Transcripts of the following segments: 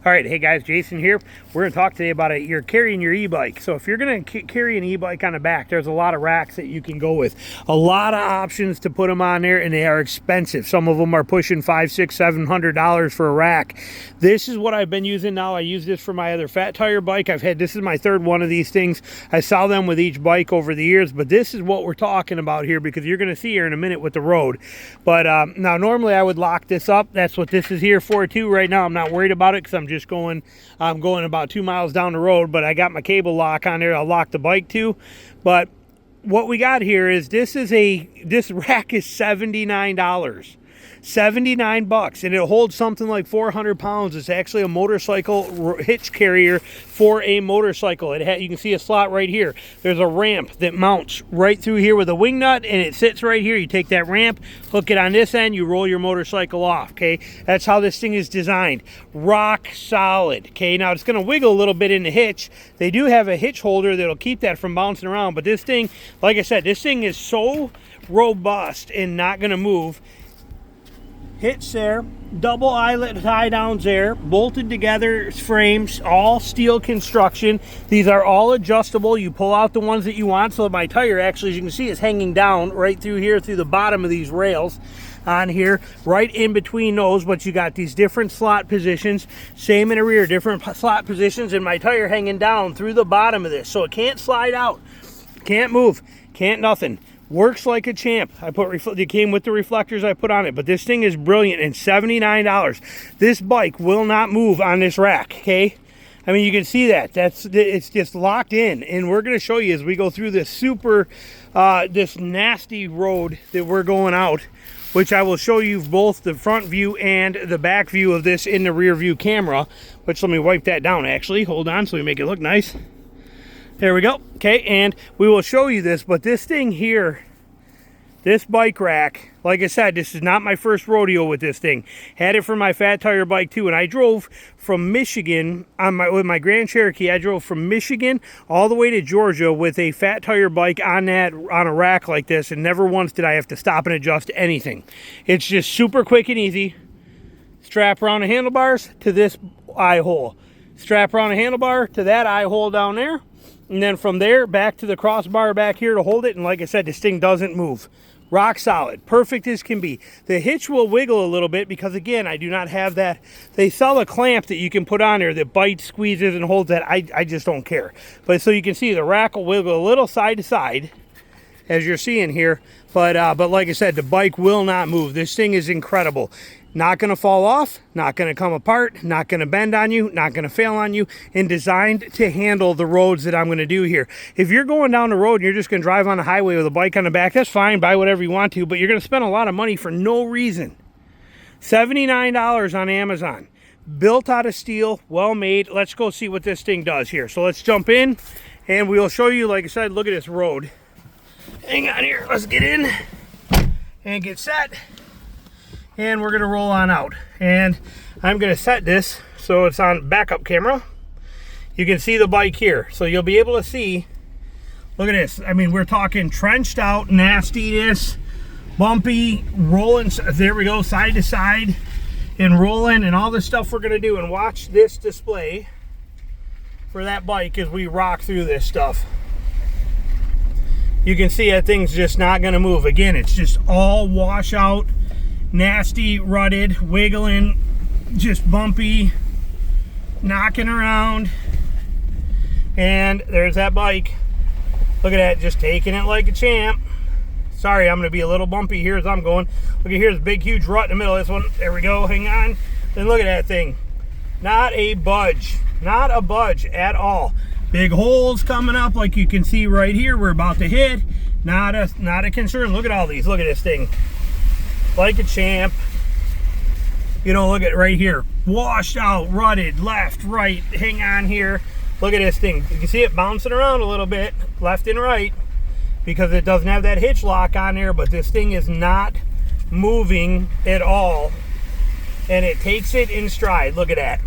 All right, hey guys, Jason here. We're going to talk today about you're carrying your e-bike. So if you're going to carry an e-bike on the back, there's a lot of racks that you can go with. A lot of options to put them on there, and they are expensive. Some of them are pushing $500, $600, $700 for a rack. This is what I've been using now. I use this for my other fat tire bike. This is my third one of these things. I saw them with each bike over the years, but this is what we're talking about here because you're going to see here in a minute with the road. But now normally I would lock this up. That's what this is here for too. Right now I'm not worried about it because I'm going about 2 miles down the road, but I got my cable lock on there. I'll lock the bike too. But what we got here is this rack is $79. 79 bucks, and it holds something like 400 pounds. It's actually a motorcycle hitch carrier for a motorcycle. You can see a slot right here. There's a ramp that mounts right through here with a wing nut, and it sits right here. You take that ramp, hook it on this end, you roll your motorcycle off. Okay, that's how this thing is designed. Rock solid. Okay, now it's going to wiggle a little bit in the hitch. They do have a hitch holder that'll keep that from bouncing around, but this thing, like I said, this thing is so robust and not going to move. Hitch there, double eyelet tie downs there, bolted together frames, all steel construction. These are all adjustable. You pull out the ones that you want. So my tire actually, as you can see, is hanging down right through here through the bottom of these rails on here, right in between those. But you got these different slot positions, same in the rear, different slot positions, and my tire hanging down through the bottom of this. So it can't slide out, can't move, can't nothing. Works like a champ. It came with the reflectors I put on it, but this thing is brilliant and $79. This bike will not move on this rack, okay? I mean, you can see that. It's just locked in, and we're going to show you as we go through this this nasty road that we're going out, which I will show you both the front view and the back view of this in the rear view camera, which let me wipe that down actually. Hold on so we make it look nice. There we go. Okay, and we will show you this, but this thing here, this bike rack, like I said, this is not my first rodeo with this thing. Had it for my fat tire bike too, and I drove from Michigan with my Grand Cherokee. I drove from Michigan all the way to Georgia with a fat tire bike on a rack like this, and never once did I have to stop and adjust anything. It's just super quick and easy. Strap around the handlebars to this eye hole. Strap around the handlebar to that eye hole down there. And then from there, back to the crossbar back here to hold it. And like I said, this thing doesn't move. Rock solid. Perfect as can be. The hitch will wiggle a little bit because, again, I do not have that. They sell a clamp that you can put on there that bites, squeezes, and holds that. I just don't care. But so you can see the rack will wiggle a little side to side, as you're seeing here. But like I said, the bike will not move. This thing is incredible. Not going to fall off, not going to come apart, not going to bend on you, not going to fail on you, and designed to handle the roads that I'm going to do here. If you're going down the road and you're just going to drive on the highway with a bike on the back, that's fine, buy whatever you want to, but you're going to spend a lot of money for no reason. $79 on Amazon. Built out of steel, well made. Let's go see what this thing does here. So let's jump in, and we'll show you, like I said, look at this road. Hang on here, let's get in and get set. And we're going to roll on out. And I'm going to set this so it's on backup camera. You can see the bike here. So you'll be able to see, look at this. I mean, we're talking trenched out nastiness, bumpy, rolling. There we go, side to side and rolling and all the stuff we're going to do. And watch this display for that bike as we rock through this stuff. You can see that thing's just not going to move. Again, it's just all washout. Nasty, rutted, wiggling, just bumpy, knocking around. And there's that bike. Look at that, just taking it like a champ. Sorry, I'm going to be a little bumpy here as I'm going. Look at here, this big, huge rut in the middle of this one. There we go, hang on. Then look at that thing. Not a budge. Not a budge at all. Big holes coming up like you can see right here. We're about to hit. Not a concern. Look at all these. Look at this thing. Like a champ. You know, look at right here. Washed out, rutted, left, right. Hang on here. Look at this thing. You can see it bouncing around a little bit, left and right, because it doesn't have that hitch lock on there, but this thing is not moving at all. And it takes it in stride. Look at that.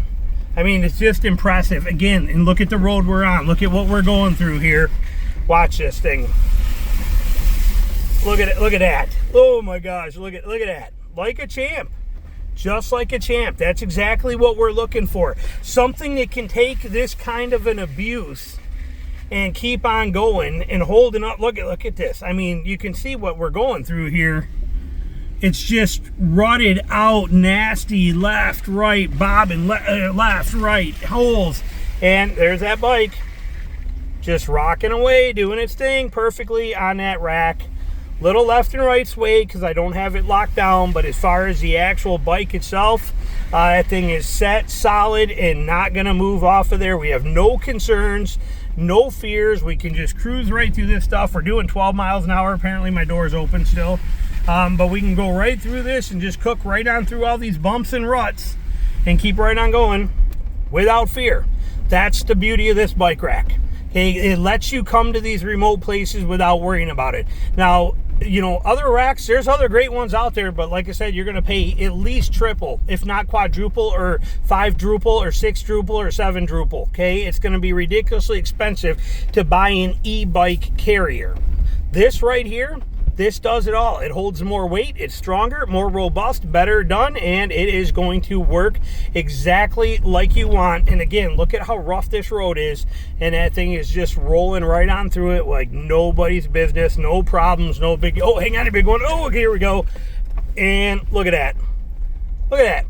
I mean, it's just impressive. Again, and look at the road we're on. Look at what we're going through here. Watch this thing. Look at it. Look at that. Oh my gosh. Look at that. Like a champ. just like a champ. That's exactly what we're looking for. Something that can take this kind of an abuse and keep on going and holding up. Look at this. I mean, you can see what we're going through here. It's just rutted out, nasty, left, right, bobbing, left, right, holes. And there's that bike just rocking away, doing its thing perfectly on that rack. Little left and right sway because I don't have it locked down, but as far as the actual bike itself, that thing is set, solid, and not gonna move off of there. We have no concerns, no fears. We can just cruise right through this stuff. We're doing 12 miles an hour. Apparently my door's open still. But we can go right through this and just cook right on through all these bumps and ruts and keep right on going without fear. That's the beauty of this bike rack. It lets you come to these remote places without worrying about it. Now, you know, other racks, there's other great ones out there, but like I said, you're going to pay at least triple, if not quadruple, or 5-druple, or 6-druple, or 7-druple, okay? It's going to be ridiculously expensive to buy an e-bike carrier. This right here, this does it all. It holds more weight, it's stronger, more robust, better done, and it is going to work exactly like you want. And again, look at how rough this road is, and that thing is just rolling right on through it like nobody's business. No problems, no big, oh, hang on, a big one. Oh, okay, here we go. And look at that. Look at that.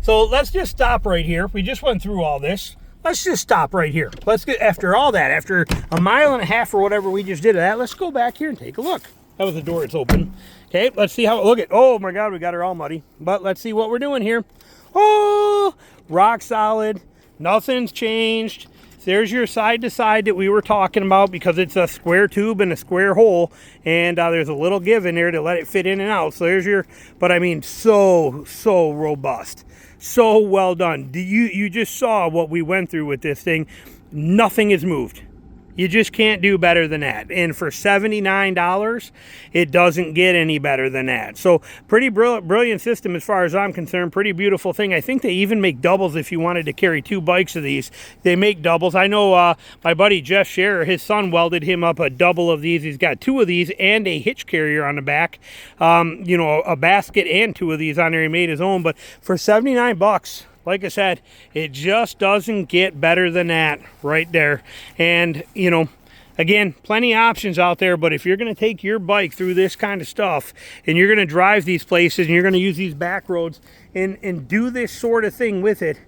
So let's just stop right here. We just went through all this. Let's just stop right here. Let's get, after all that, after a mile and a half or whatever we just did of that, let's go back here and take a look. That was the door, it's open. Okay, let's see how, look at, oh my God, we got her all muddy. But let's see what we're doing here. Oh, rock solid, nothing's changed. There's your side to side that we were talking about, because it's a square tube and a square hole, and there's a little give in there to let it fit in and out. So there's your, but I mean, so robust, so well done. You just saw what we went through with this thing. Nothing is moved. You just can't do better than that. And for $79, it doesn't get any better than that. So pretty brilliant system as far as I'm concerned. Pretty beautiful thing. I think they even make doubles if you wanted to carry 2 bikes of these. They make doubles. I know my buddy Jeff Scherer, his son welded him up a double of these. He's got 2 of these and a hitch carrier on the back. You know, a basket and 2 of these on there. He made his own. But for 79 bucks, like I said, it just doesn't get better than that right there. And, you know, again, plenty of options out there, but if you're going to take your bike through this kind of stuff and you're going to drive these places and you're going to use these back roads and do this sort of thing with it,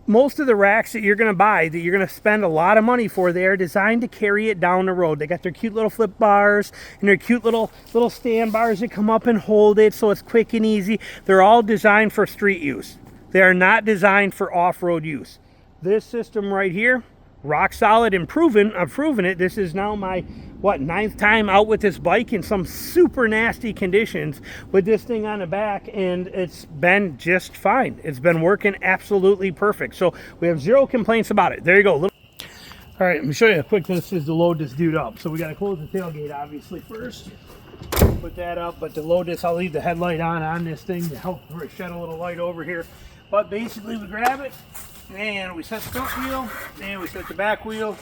most of the racks that you're going to buy, that you're going to spend a lot of money for, they are designed to carry it down the road. They got their cute little flip bars and their cute little stand bars that come up and hold it so it's quick and easy. They're all designed for street use. They are not designed for off-road use. This system right here, rock solid and proven. I've proven it. This is now my, what, 9th time out with this bike in some super nasty conditions with this thing on the back, and it's been just fine. It's been working absolutely perfect. So we have 0 complaints about it. There you go. All right, let me show you how quick this is to load this dude up. So we got to close the tailgate obviously first. Put that up, but to load this, I'll leave the headlight on this thing to help shed a little light over here. But basically we grab it and we set the front wheel and we set the back wheel.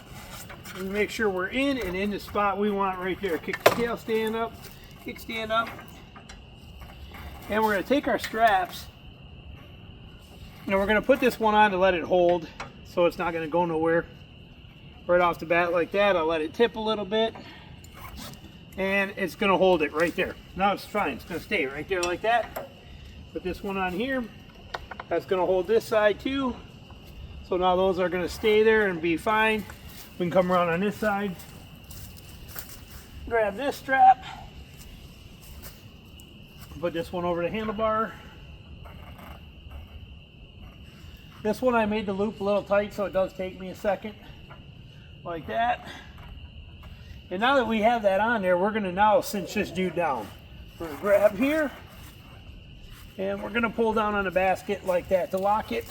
We make sure we're in the spot we want right there. Kick the tail stand up, kickstand up. And we're going to take our straps and we're going to put this one on to let it hold so it's not going to go nowhere. Right off the bat like that, I'll let it tip a little bit. And it's going to hold it right there. Now it's fine. It's going to stay right there like that. Put this one on here. That's going to hold this side too. So now those are going to stay there and be fine. We can come around on this side. Grab this strap. Put this one over the handlebar. This one I made the loop a little tight, so it does take me a second. Like that. And now that we have that on there, we're going to now cinch this dude down. We're going to grab here, and we're going to pull down on the basket like that to lock it.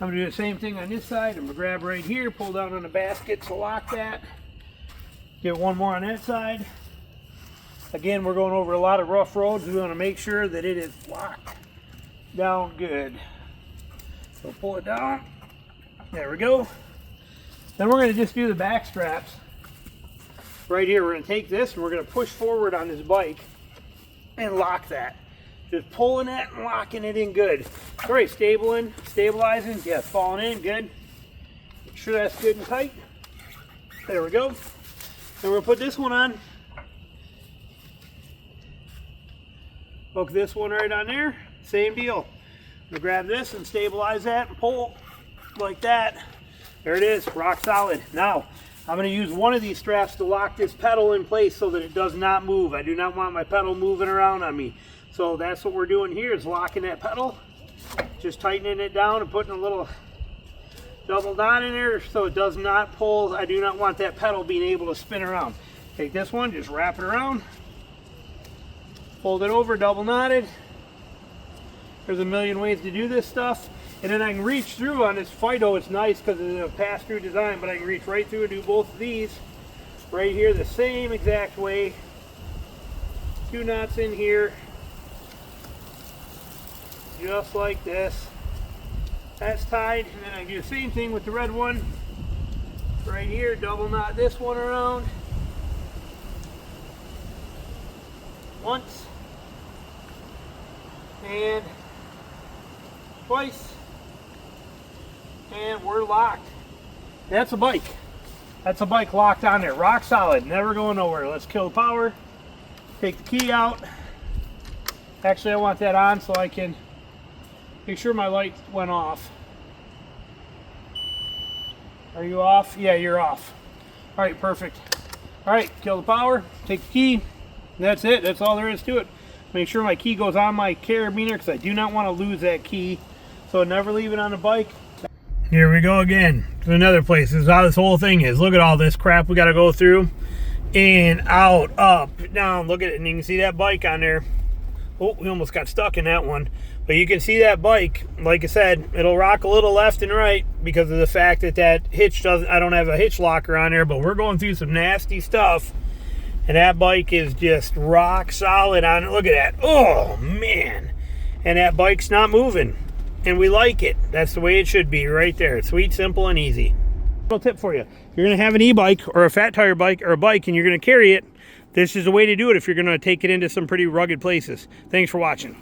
I'm going to do the same thing on this side. I'm going to grab right here, pull down on the basket to lock that. Get one more on that side. Again, we're going over a lot of rough roads. We want to make sure that it is locked down good. So pull it down. There we go. Then we're going to just do the back straps. Right here, we're going to take this and we're going to push forward on this bike and lock that. Just pulling it and locking it in good. All right, stabilizing, yeah, falling in, good. Make sure that's good and tight. There we go. Then we'll put this one on. Hook this one right on there, same deal. We'll grab this and stabilize that and pull like that. There it is, rock solid. Now, I'm going to use one of these straps to lock this pedal in place so that it does not move. I do not want my pedal moving around on me. So that's what we're doing here, is locking that pedal, just tightening it down and putting a little double knot in there so it does not pull. I do not want that pedal being able to spin around. Take this one, just wrap it around, fold it over, double knotted. There's a million ways to do this stuff. And then I can reach through on this Fido. It's nice because it's a pass-through design, but I can reach right through and do both of these right here the same exact way. 2 knots in here, just like this. That's tied, and then I do the same thing with the red one right here. Double knot this one around once and twice. And we're locked. That's a bike. That's a bike locked on there. Rock solid, never going nowhere. Let's kill the power. Take the key out. Actually, I want that on so I can make sure my light went off. Are you off? Yeah, you're off. All right, perfect. All right, kill the power. Take the key. That's it. That's all there is to it. Make sure my key goes on my carabiner because I do not want to lose that key. So never leave it on the bike. Here we go again to another place. This is how this whole thing is. Look at all this crap we got to go through. In, out, up, down. Look at it, and you can see that bike on there. Oh, we almost got stuck in that one. But you can see that bike. Like I said, it'll rock a little left and right because of the fact that that hitch doesn't. I don't have a hitch locker on there, but we're going through some nasty stuff. And that bike is just rock solid on it. Look at that. Oh, man. And that bike's not moving. And we like it. That's the way it should be right there. Sweet, simple, and easy. Little tip for you. If you're going to have an e-bike or a fat tire bike or a bike and you're going to carry it, this is the way to do it if you're going to take it into some pretty rugged places. Thanks for watching.